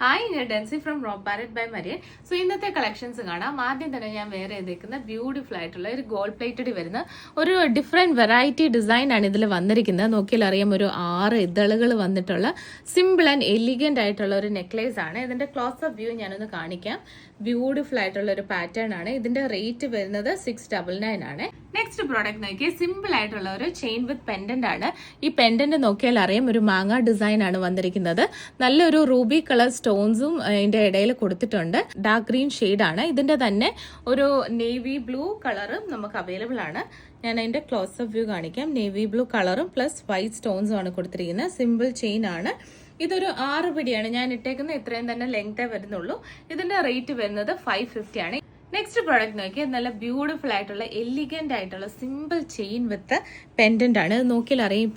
Hi, ഞാൻ Densy from rock parrot by Marian. So ഇന്നത്തെ collections കാണാം. ആദ്യം തന്നെ ഞാൻ വേറെ ചെയ്തേക്കുന്ന ബ്യൂട്ടിഫുൾ ആയിട്ടുള്ള ഒരു ഗോൾഡ് പ്ലേറ്റഡ് വരുന്ന ഒരു ഡിഫറെന്റ് വെറൈറ്റി ഡിസൈൻ ആണ് ഇതിൽ വന്നിരിക്കുന്നത്. നോക്കിയാൽ അറിയാം, ഒരു 6 ഇതളുകൾ വന്നിട്ടുള്ള സിമ്പിൾ ആൻഡ് എലിഗന്റ് ആയിട്ടുള്ള ഒരു നെക്ലേസ് ആണ്. ഇതിന്റെ ക്ലോസ് അപ്പ് വ്യൂ ഞാനൊന്ന് കാണിക്കാം. ബ്യൂട്ടിഫുൾ ആയിട്ടുള്ള ഒരു പാറ്റേൺ ആണ്. ഇതിന്റെ റേറ്റ് വരുന്നത് 699 ആണ്. നെക്സ്റ്റ് പ്രോഡക്റ്റ് നോക്കിയാൽ സിമ്പിൾ ആയിട്ടുള്ള ഒരു ചെയിൻ വിത്ത് പെൻഡന്റ് ആണ്. ഈ പെൻഡന്റ് നോക്കിയാൽ അറിയാം, ഒരു മാങ്ങ ഡിസൈൻ ആണ് വന്നിരിക്കുന്നത്. നല്ലൊരു റൂബി കളർ സ്റ്റോൺസും ഇതിന്റെ ഇടയിൽ കൊടുത്തിട്ടുണ്ട്. ഡാർക്ക് ഗ്രീൻ ഷെയ്ഡ് ആണ്. ഇതിന്റെ തന്നെ ഒരു നേവി ബ്ലൂ കളറും നമുക്ക് അവൈലബിൾ ആണ്. ഞാൻ അതിന്റെ ക്ലോസ് അപ്പ് വ്യൂ കാണിക്കാം. നേവി ബ്ലൂ കളറും പ്ലസ് വൈറ്റ് സ്റ്റോൺസും ആണ് കൊടുത്തിരിക്കുന്നത്. സിമ്പിൾ ചെയിൻ ആണ്. ഇതൊരു 6 പിടിയാണ് ഞാൻ ഇട്ടേക്കുന്നത്. ഇത്രയും തന്നെ ലെങ്തേ വരുന്നുള്ളൂ. ഇതിന്റെ റേറ്റ് വരുന്നത് 550 ആണ്. നെക്സ്റ്റ് പ്രോഡക്റ്റ് നോക്കിയാൽ നല്ല ബ്യൂട്ടിഫുൾ ആയിട്ടുള്ള എലിഗന്റ് ആയിട്ടുള്ള സിമ്പിൾ ചെയിൻ വിത്ത് പെൻഡന്റ് ആണ്. ഇത് നോക്കിയാൽ അറിയാം,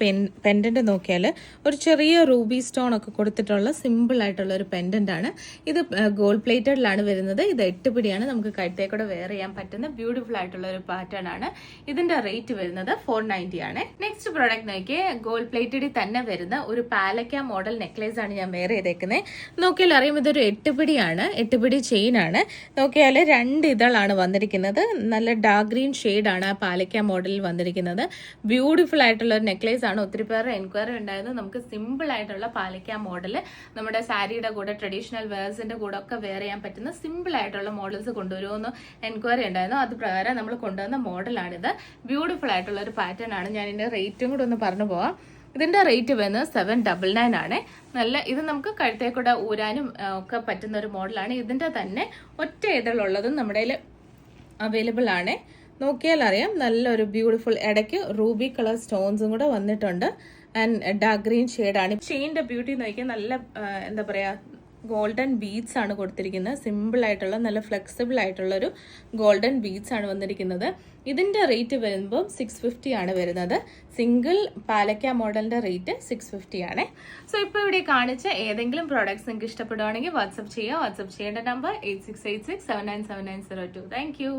പെൻഡന്റ് നോക്കിയാൽ ഒരു ചെറിയ റൂബി സ്റ്റോൺ ഒക്കെ കൊടുത്തിട്ടുള്ള സിമ്പിൾ ആയിട്ടുള്ള ഒരു പെൻഡന്റ് ആണ്. ഇത് ഗോൾഡ് പ്ലേറ്റഡിലാണ് വരുന്നത്. ഇത് 8 പിടിയാണ്. നമുക്ക് കഴുത്തേക്കൂടെ വെയർ ചെയ്യാൻ പറ്റുന്ന ബ്യൂട്ടിഫുൾ ആയിട്ടുള്ള ഒരു പാറ്റേൺ ആണ്. ഇതിന്റെ റേറ്റ് വരുന്നത് 490 ആണ്. നെക്സ്റ്റ് പ്രോഡക്റ്റ് നോക്കിയാൽ ഗോൾഡ് പ്ലേറ്റഡിൽ തന്നെ വരുന്ന ഒരു പാലക്ക മോഡൽ നെക്ലേസ് ആണ് ഞാൻ വെയർ ചെയ്തേക്കുന്നത്. നോക്കിയാൽ അറിയാം, ഇതൊരു 8 പിടിയാണ്. 8 പിടി ചെയിൻ ആണ്. നോക്കിയാൽ 2 ഇതളാണ് വന്നിരിക്കുന്നത്. നല്ല ഡാർക്ക് ഗ്രീൻ ഷെയ്ഡ് ആണ് ആ പാലക്ക മോഡലിൽ വന്നിരിക്കുന്നത്. ബ്യൂട്ടിഫുൾ ആയിട്ടുള്ള ഒരു നെക്ലേസ് ആണ്. ഒത്തിരി പേരുടെ എൻക്വയറി ഉണ്ടായിരുന്നു. നമുക്ക് സിമ്പിൾ ആയിട്ടുള്ള പാലക്ക മോഡല് നമ്മുടെ സാരിയുടെ കൂടെ ട്രഡീഷണൽ വെയർസിന്റെ കൂടെ ഒക്കെ വെയർ ചെയ്യാൻ പറ്റുന്ന സിമ്പിൾ ആയിട്ടുള്ള മോഡൽസ് കൊണ്ടുവരുമെന്ന് എൻക്വയറി ഉണ്ടായിരുന്നു. അത് പ്രകാരം നമ്മൾ കൊണ്ടുവന്ന മോഡലാണിത്. ബ്യൂട്ടിഫുൾ ആയിട്ടുള്ള ഒരു പാറ്റേൺ ആണ്. ഞാൻ ഇതിന്റെ റേറ്റും കൂടെ ഒന്ന് പറഞ്ഞു പോവാം. ഇതിന്റെ റേറ്റ് വരുന്നത് 799 ആണ്. നല്ല ഇത് നമുക്ക് കഴുത്തേക്കൂടെ ഊരാനും ഒക്കെ പറ്റുന്ന ഒരു മോഡലാണ്. ഇതിന്റെ തന്നെ ഒറ്റ ഇതളുള്ളതും നമ്മുടെ അവൈലബിൾ ആണ്. നോക്കിയാൽ അറിയാം, നല്ലൊരു ബ്യൂട്ടിഫുൾ ഇടയ്ക്ക് റൂബി കളർ സ്റ്റോൺസും കൂടെ വന്നിട്ടുണ്ട്. ആൻഡ് ഡാർക്ക് ഗ്രീൻ ഷെയ്ഡാണ്. ചെയിൻ്റെ ബ്യൂട്ടി നോക്കിയാൽ നല്ല എന്താ പറയാ, ഗോൾഡൻ ബീഡ്സ് ആണ് കൊടുത്തിരിക്കുന്നത്. സിമ്പിൾ ആയിട്ടുള്ള നല്ല ഫ്ലെക്സിബിൾ ആയിട്ടുള്ള ഒരു ഗോൾഡൻ ബീഡ്സ് ആണ് വന്നിരിക്കുന്നത്. ഇതിന്റെ റേറ്റ് വരുമ്പോൾ 650 ആണ് വരുന്നത്. സിംഗിൾ പാലക്ക മോഡലിന്റെ റേറ്റ് 650 ആണ്. സോ ഇപ്പോൾ ഇവിടെ കാണിച്ച ഏതെങ്കിലും പ്രോഡക്ട്സ് നിങ്ങൾക്ക് ഇഷ്ടപ്പെടുവാണെങ്കിൽ വാട്സ്ആപ്പ് ചെയ്യുക. വാട്സ്ആപ്പ് ചെയ്യേണ്ട നമ്പർ 8686797902. Thank you.